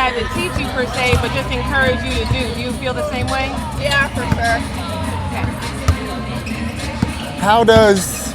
had to teach you per se, but just encourage you to do. Do you feel the same way? Yeah, for sure. How does,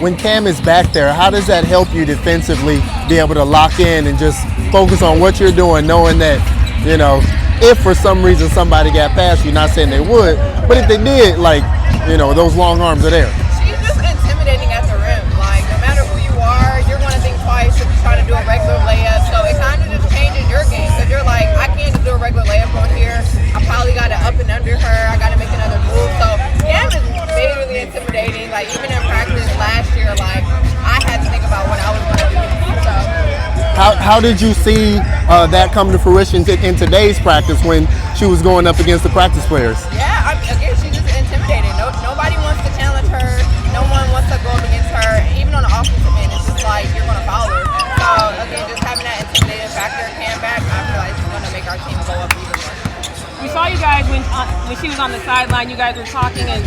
when Cam is back there, how does that help you defensively be able to lock in and just focus on what you're doing, knowing that, you know, if for some reason somebody got past you, not saying they would, but if they did, like, you know, those long arms are there. She's just intimidating at the rim. Like, no matter who you are, you're going to think twice if you try to do a regular layup. So it kind of just changes your game. Because you're like, I can't just do a regular layup on here. I probably got to up and under her. I got to make another move. So Cam is majorly intimidating. Like, even in practice last year, like, I had to think about what I was going to do. So. How did you see that come to fruition in today's practice when she was going up against the practice players? Yeah, again, she's just intimidating. Nobody wants to challenge her. No one wants to go up against her. Even on the offensive end, it's just like you're going to foul her. So, again, just having that intimidating factor Cam back, I feel like it's going to make our team go up even more. We saw you guys when she was on the sideline. You guys were talking and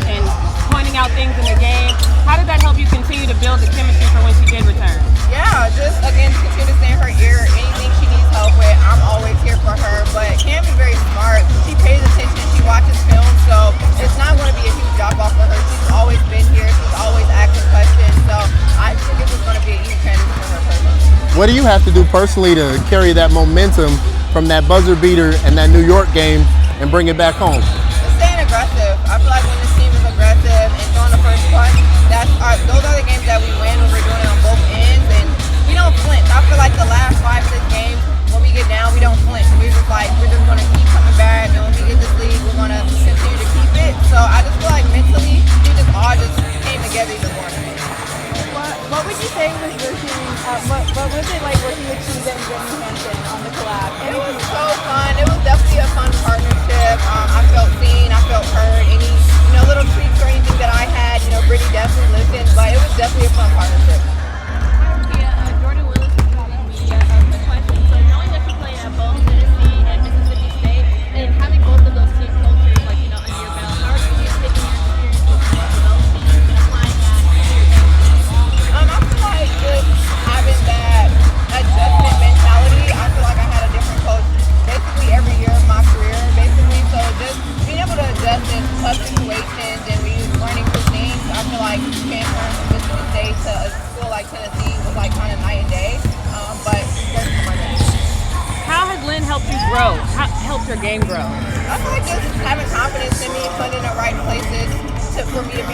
pointing out things in the game. How did that help you continue to build the chemistry for when she did return? Yeah, just again, continue to stay in her ear. Anything she needs help with, I'm always here for her. But Cam is very smart. She pays attention. She watches film, so it's not going to be a huge drop off for her. She's always been here. She's always asking questions. So I think this is going to be an easy transition for her personally. What do you have to do personally to carry that momentum from that buzzer beater and that New York game and bring it back home? Just staying aggressive. I feel like when this team is aggressive and throwing the first punch, those are the games that we win when we're doing it on both ends. And we don't flinch. I feel like the last 5-6 games, when we get down, we don't flinch. We're just going to keep coming back. And when we get this lead, we're going to continue to keep it. So I just feel like mentally, we just all just came together even more. What would you say was working? What was it like working with Tuesday and Brittany Hampton on the collab? It was so fun. It was definitely a fun partnership. I felt seen. I felt heard. Any little tweaks or anything that I had, Brittany definitely listened. But it was definitely a fun partnership. Jordan Willis is calling me the question. So knowing that you play at both Tennessee and Mississippi State, and having both of those team cultures, under your belt, how are you taking your experience with both teams and applying that to your game? I feel like just having that adjustment mentality. I feel like I had a different coach basically every year of my career, basically. So just being able to adjust in tough situations and learning new things. I feel like transferring from Mississippi State to a school like Tennessee was like kind of night and day. But working for my game. How has Lynn helped you grow? How helped your game grow? I feel like just having confidence in me, putting in the right places for me to